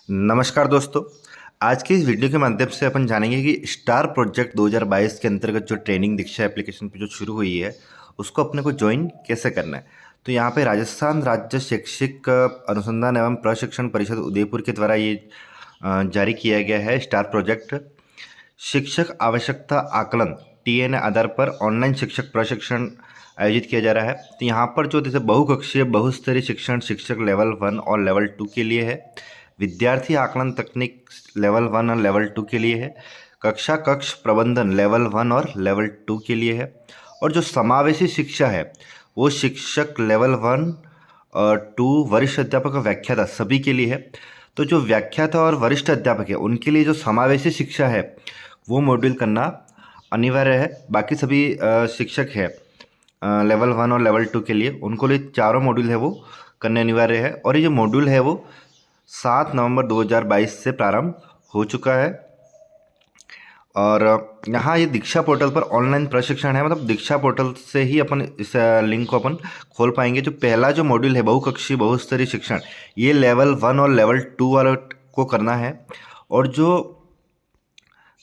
नमस्कार दोस्तों। आज की इस वीडियो के माध्यम से अपन जानेंगे कि स्टार प्रोजेक्ट 2022 के अंतर्गत जो ट्रेनिंग दीक्षा एप्लीकेशन पे जो शुरू हुई है उसको अपने को ज्वाइन कैसे करना है। तो यहाँ पे राजस्थान राज्य शैक्षिक अनुसंधान एवं प्रशिक्षण परिषद उदयपुर के द्वारा ये जारी किया गया है। स्टार प्रोजेक्ट शिक्षक आवश्यकता आकलन टीएनए आधार पर ऑनलाइन शिक्षक प्रशिक्षण आयोजित किया जा रहा है। तो यहाँ पर जो जैसे बहुकक्षीय बहुस्तरीय शिक्षण शिक्षक लेवल 1 और लेवल 2 के लिए है। विद्यार्थी आकलन तकनीक लेवल 1 और लेवल 2 के लिए है। कक्षा कक्ष प्रबंधन लेवल 1 और लेवल 2 के लिए है। और जो समावेशी शिक्षा है वो शिक्षक लेवल 1 और 2 वरिष्ठ अध्यापक और व्याख्याता सभी के लिए है। तो जो व्याख्याता और वरिष्ठ अध्यापक है उनके लिए जो समावेशी शिक्षा है वो मॉड्यूल करना अनिवार्य है। बाकी सभी शिक्षक है लेवल 1 और लेवल 2 के लिए उनको लिए चारों मॉड्यूल है वो करने अनिवार्य है। और ये जो मॉड्यूल है वो 7 नवंबर 2022 से प्रारंभ हो चुका है। और यहाँ ये दीक्षा पोर्टल पर ऑनलाइन प्रशिक्षण है, मतलब दीक्षा पोर्टल से ही अपन इस लिंक को अपन खोल पाएंगे। जो पहला जो मॉड्यूल है बहुकक्षीय बहुस्तरीय शिक्षण ये लेवल 1 और लेवल 2 वाले को करना है। और जो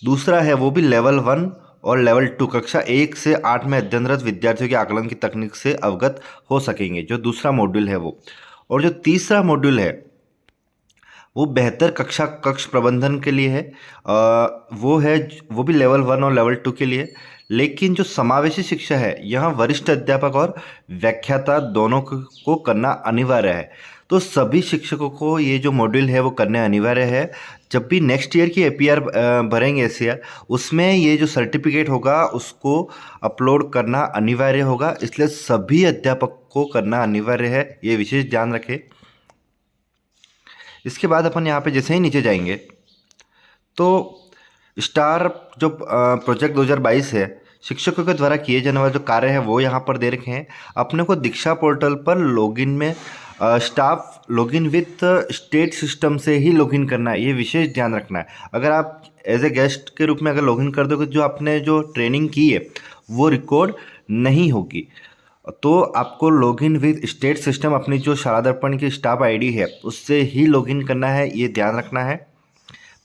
दूसरा है वो भी लेवल 1 और लेवल 2 कक्षा 1 से 8 में अध्ययनरत विद्यार्थियों के आकलन की तकनीक से अवगत हो सकेंगे, जो दूसरा मॉड्यूल है वो। और जो तीसरा मॉड्यूल है वो बेहतर कक्षा कक्ष प्रबंधन के लिए है। वो है वो भी लेवल 1 और लेवल 2 के लिए। लेकिन जो समावेशी शिक्षा है यहाँ वरिष्ठ अध्यापक और व्याख्याता दोनों को करना अनिवार्य है। तो सभी शिक्षकों को ये जो मॉड्यूल है वो करने अनिवार्य है। जब भी नेक्स्ट ईयर की एपीआर भरेंगे इस ईयर, उसमें ये जो सर्टिफिकेट होगा उसको अपलोड करना अनिवार्य होगा, इसलिए सभी अध्यापक को करना अनिवार्य है, ये विशेष ध्यान रखें। इसके बाद अपन यहाँ पे जैसे ही नीचे जाएंगे तो स्टार जो प्रोजेक्ट 2022 है शिक्षकों के द्वारा किए जाने वाले जो कार्य है वो यहाँ पर दे रखे हैं। अपने को दीक्षा पोर्टल पर लॉगिन में staff login with state system से ही लॉगिन करना है, ये विशेष ध्यान रखना है। अगर आप एज ए गेस्ट के रूप में अगर लॉगिन कर दोगे जो आपने जो ट्रेनिंग की है वो रिकॉर्ड नहीं होगी। तो आपको लॉगिन विद स्टेट सिस्टम अपनी जो शाला दर्पण की स्टाफ आईडी है उससे ही लॉगिन करना है, ये ध्यान रखना है।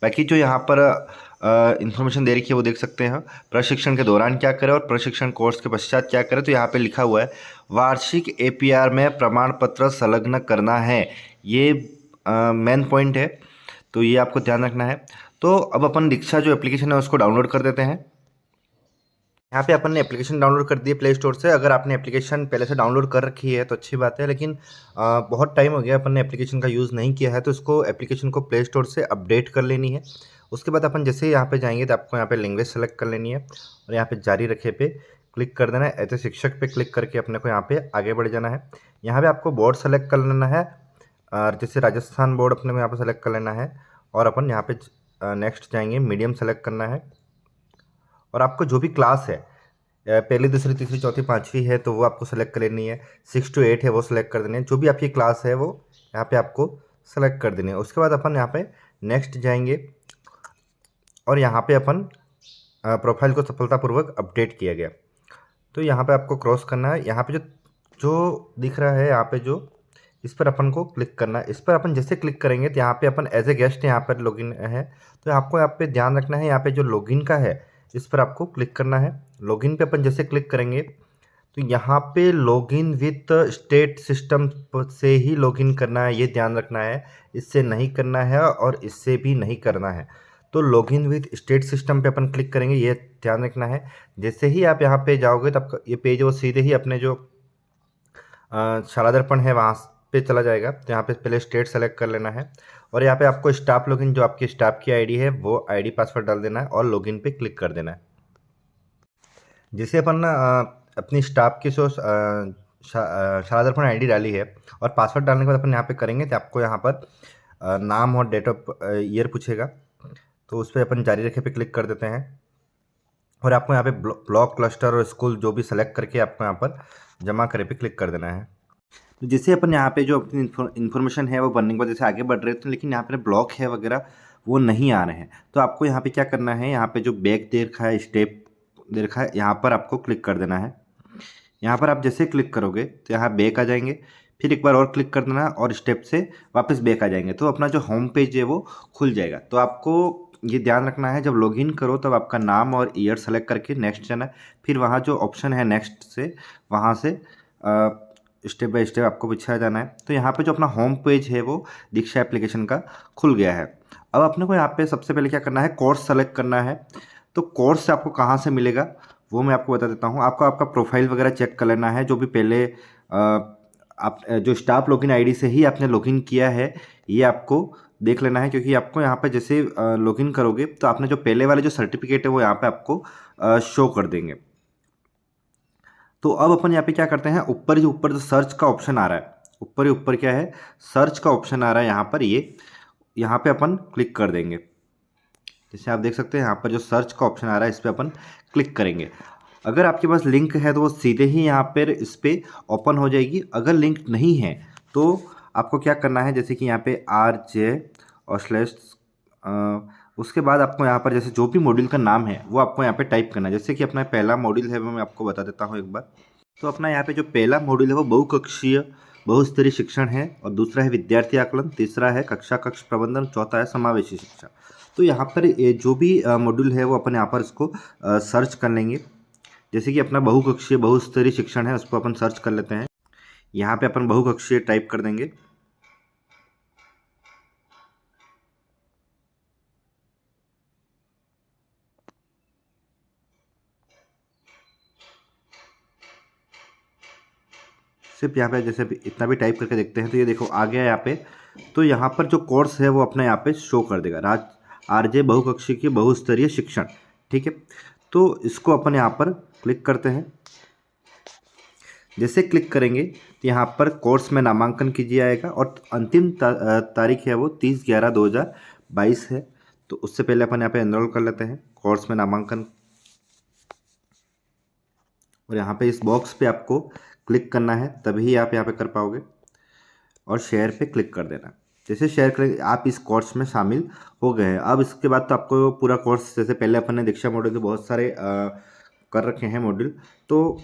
बाकी जो यहाँ पर इंफॉर्मेशन दे रखी है वो देख सकते हैं। प्रशिक्षण के दौरान क्या करें और प्रशिक्षण कोर्स के पश्चात क्या करें, तो यहाँ पे लिखा हुआ है वार्षिक एपीआर में प्रमाण पत्र संलग्न करना है, ये मेन पॉइंट है, तो ये आपको ध्यान रखना है। तो अब अपन दीक्षा जो एप्लीकेशन है उसको डाउनलोड कर देते हैं। यहाँ पे अपन ने एप्लीकेशन डाउनलोड कर दी है प्ले स्टोर से। अगर आपने एप्लीकेशन पहले से डाउनलोड कर रखी है तो अच्छी बात है, लेकिन बहुत टाइम हो गया अपन ने एप्लीकेशन का यूज़ नहीं किया है, तो इसको एप्लीकेशन को प्ले स्टोर से अपडेट कर लेनी है। उसके बाद अपन जैसे ही यहाँ पे जाएंगे तो आपको यहाँ पे लैंग्वेज सेलेक्ट कर लेनी है और यहाँ पे जारी रखे पे क्लिक कर देना है। ऐसे शिक्षक पे क्लिक करके अपने को यहाँ पे आगे बढ़ जाना है। यहाँ पे आपको बोर्ड सेलेक्ट कर लेना है, और जैसे राजस्थान बोर्ड अपने को यहाँ पे सेलेक्ट कर लेना है। और अपन यहाँ पे नेक्स्ट जाएंगे, मीडियम सेलेक्ट करना है। और आपको जो भी क्लास है पहली दूसरी तीसरी चौथी पाँचवीं है तो वो आपको सेलेक्ट कर लेनी है। 6 to 8 है वो सेलेक्ट कर देनी है। जो भी आपकी क्लास है वो यहाँ पे आपको सेलेक्ट कर देनी है। उसके बाद अपन यहाँ पे नेक्स्ट जाएंगे और यहाँ पे अपन प्रोफाइल को सफलतापूर्वक अपडेट किया गया, तो यहाँ पे आपको क्रॉस करना है। यहाँ पे जो जो दिख रहा है यहाँ पे जो इस पर अपन को क्लिक करना है। इस पर अपन जैसे क्लिक करेंगे तो यहाँ पे अपन एज ए गेस्ट यहाँ पर लॉगिन है, तो आपको यहाँ पे ध्यान रखना है। यहाँ पे जो लॉगिन का है इस पर आपको क्लिक करना है। लॉगिन पे अपन जैसे क्लिक करेंगे तो यहाँ पे लॉगिन विथ स्टेट सिस्टम से ही लॉगिन करना है, ये ध्यान रखना है। इससे नहीं करना है और इससे भी नहीं करना है। तो लॉगिन विथ स्टेट सिस्टम पे अपन क्लिक करेंगे, ये ध्यान रखना है। जैसे ही आप यहाँ पे जाओगे तो आपका ये पेज वो सीधे ही अपने जो शाला दर्पण है वहाँ पे चला जाएगा। तो यहाँ पे पहले स्टेट सेलेक्ट कर लेना है और यहाँ पे आपको स्टाफ लॉगिन जो आपकी स्टाफ की आईडी है वो आईडी पासवर्ड डाल देना है और लॉगिन पे क्लिक कर देना है। जैसे अपन ना अपनी स्टाफ की जो शाला दर्पण आईडी डाली है और पासवर्ड डालने के बाद अपन यहाँ पे करेंगे तो आपको यहाँ पर नाम और डेट ऑफ ईयर पूछेगा, तो उस पर अपन जारी रखे पे क्लिक कर देते हैं। और आपको यहाँ पे ब्लॉक क्लस्टर और स्कूल जो भी सेलेक्ट करके आपको यहाँ पर जमा करे पे क्लिक कर देना है। तो जैसे अपन यहाँ पे जो अपनी इन्फॉर्मेशन है वो बनने के बाद जैसे आगे बढ़ रहे थे, लेकिन यहाँ पे ब्लॉक है वगैरह वो नहीं आ रहे हैं, तो आपको यहाँ पे क्या करना है, यहाँ पे जो बैक दे रखा है स्टेप दे रखा है यहाँ पर आपको क्लिक कर देना है। यहाँ पर आप जैसे क्लिक करोगे तो यहाँ बैक आ जाएंगे। फिर एक बार और क्लिक कर देना और स्टेप से वापस बैक आ जाएंगे, तो अपना जो होम पेज है वो खुल जाएगा। तो आपको ये ध्यान रखना है, जब लॉगिन करो तब आपका नाम और ईयर सेलेक्ट करके नेक्स्ट जाना, फिर वहाँ जो ऑप्शन है नेक्स्ट से, वहाँ से स्टेप बाय स्टेप आपको पीछे आ जाना है। तो यहाँ पे जो अपना होम पेज है वो दीक्षा एप्लीकेशन का खुल गया है। अब अपने को यहाँ पे सबसे पहले क्या करना है, कोर्स सेलेक्ट करना है। तो कोर्स आपको कहाँ से मिलेगा वो मैं आपको बता देता हूँ। आपको आपका प्रोफाइल वगैरह चेक कर लेना है, जो भी पहले आप जो स्टाफ लॉगिन आईडी से ही आपने लॉगिन किया है ये आपको देख लेना है, क्योंकि आपको यहाँ पे जैसे लॉगिन करोगे तो आपने जो पहले वाले जो सर्टिफिकेट है वो यहाँ पे आपको शो कर देंगे। तो अब अपन यहाँ पे क्या करते हैं, ऊपर जो सर्च का ऑप्शन आ रहा है, ऊपर ही ऊपर क्या है, सर्च का ऑप्शन आ रहा है यहाँ पर, ये यहाँ पे अपन क्लिक कर देंगे। जैसे आप देख सकते हैं यहाँ पर जो सर्च का ऑप्शन आ रहा है इस पर अपन क्लिक करेंगे। अगर आपके पास लिंक है तो वो सीधे ही यहाँ पर इस पर ओपन हो जाएगी। अगर लिंक नहीं है तो आपको क्या करना है, जैसे कि यहाँ पे RJ और स्लैश उसके बाद आपको यहाँ पर जैसे जो भी मॉड्यूल का नाम है वो आपको यहाँ पे टाइप करना है। जैसे कि अपना पहला मॉड्यूल है वो मैं आपको बता देता हूँ एक बार। तो अपना यहाँ पे जो पहला मॉड्यूल है वो बहुकक्षीय बहुस्तरीय शिक्षण है, और दूसरा है विद्यार्थी आकलन, तीसरा है कक्षा कक्ष प्रबंधन, चौथा है समावेशी शिक्षा। तो यहाँ पर जो भी मॉड्यूल है वो अपन यहाँ पर इसको सर्च कर लेंगे। जैसे कि अपना बहुकक्षीय बहुस्तरीय शिक्षण है उसको अपन सर्च कर लेते हैं। यहाँ पे अपन बहुकक्षीय टाइप कर देंगे। सिर्फ यहाँ पे जैसे इतना भी टाइप करके देखते हैं तो ये देखो आ गया यहाँ पे। तो यहाँ पर जो कोर्स है वो अपने यहाँ पे शो कर देगा, RJ बहुकक्षीय की बहुस्तरीय शिक्षण। ठीक है, तो इसको अपन यहाँ पर क्लिक करते हैं। जैसे क्लिक करेंगे तो यहाँ पर कोर्स में नामांकन कीजिए आएगा, और अंतिम तारीख है वो 30/11/2022 है। तो उससे पहले अपन यहाँ पे एनरोल कर लेते हैं कोर्स में नामांकन, और यहाँ पे इस बॉक्स पे आपको क्लिक करना है, तभी आप यहाँ पे कर पाओगे, और शेयर पे क्लिक कर देना। जैसे शेयर करेंगे आप इस कोर्स में शामिल हो गए हैं। अब इसके बाद तो आपको पूरा कोर्स, जैसे पहले अपन ने दीक्षा मॉड्यूल के बहुत सारे कर रखे हैं मॉड्यूल, तो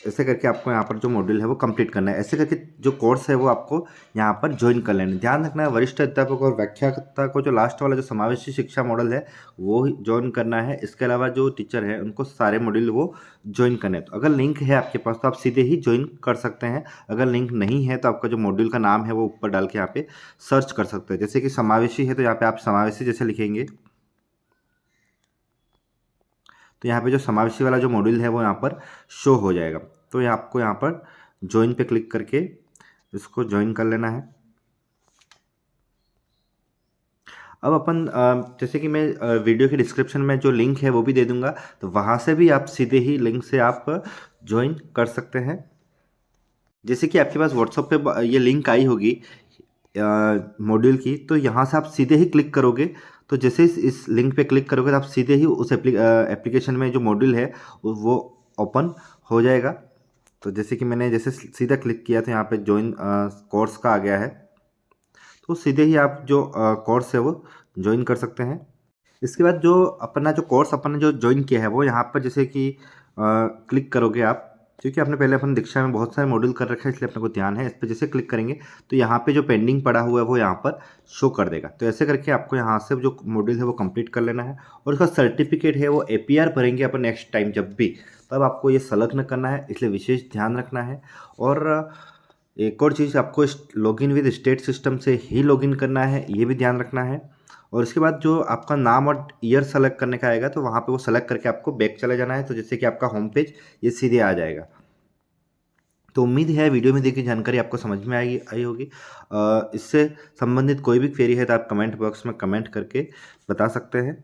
ऐसे करके आपको यहाँ पर जो मॉड्यूल है वो कंप्लीट करना है। ऐसे करके जो कोर्स है वो आपको यहाँ पर ज्वाइन कर लेना है। ध्यान रखना है, वरिष्ठ अध्यापक और व्याख्याता को जो लास्ट वाला जो समावेशी शिक्षा मॉडल है वो ही ज्वाइन करना है। इसके अलावा जो टीचर है उनको सारे मॉड्यूल वो ज्वाइन करने हैं। तो अगर लिंक है आपके पास तो आप सीधे ही ज्वाइन कर सकते हैं। अगर लिंक नहीं है तो आपका जो मॉड्यूल का नाम है वो ऊपर डाल के यहाँ पे सर्च कर सकते हैं। जैसे कि समावेशी है तो यहाँ पे आप समावेशी जैसे लिखेंगे तो यहाँ पे जो समावेशी वाला जो मॉड्यूल है वो यहाँ पर शो हो जाएगा। तो ये आपको यहाँ पर ज्वाइन पे क्लिक करके इसको ज्वाइन कर लेना है। अब अपन जैसे कि मैं वीडियो के डिस्क्रिप्शन में जो लिंक है वो भी दे दूंगा, तो वहाँ से भी आप सीधे ही लिंक से आप ज्वाइन कर सकते हैं। जैसे कि आपके पास व्हाट्सएप पे ये लिंक आई होगी मॉड्यूल की, तो यहाँ से आप सीधे ही क्लिक करोगे। तो जैसे इस लिंक पे क्लिक करोगे तो आप सीधे ही उस एप्लीकेशन में जो मॉड्यूल है वो ओपन हो जाएगा। तो जैसे कि मैंने जैसे सीधा क्लिक किया तो यहाँ पे ज्वाइन कोर्स का आ गया है, तो सीधे ही आप जो कोर्स है वो ज्वाइन कर सकते हैं। इसके बाद जो अपना जो कोर्स अपन ने जो ज्वाइन किया है वो यहाँ पर जैसे कि क्लिक करोगे आप, क्योंकि आपने पहले अपन दीक्षा में बहुत सारे मॉड्यूल कर रखे हैं इसलिए अपने को ध्यान है। इस पर जैसे क्लिक करेंगे तो यहाँ पे जो पेंडिंग पड़ा हुआ है वो यहाँ पर शो कर देगा। तो ऐसे करके आपको यहाँ से जो मॉड्यूल है वो कंप्लीट कर लेना है, और उसका सर्टिफिकेट है वो APR भरेंगे अपन नेक्स्ट टाइम जब भी, तब आपको ये संलग्न करना है, इसलिए विशेष ध्यान रखना है। और एक और चीज़, आपको लॉगिन विद स्टेट सिस्टम से ही लॉगिन करना है, ये भी ध्यान रखना है। और इसके बाद जो आपका नाम और ईयर सेलेक्ट करने का आएगा तो वहाँ पे वो सेलेक्ट करके आपको बैक चले जाना है, तो जैसे कि आपका होम पेज ये सीधे आ जाएगा। तो उम्मीद है वीडियो में दी गई जानकारी आपको समझ में आई होगी। इससे संबंधित कोई भी क्वेरी है तो आप कमेंट बॉक्स में कमेंट करके बता सकते हैं।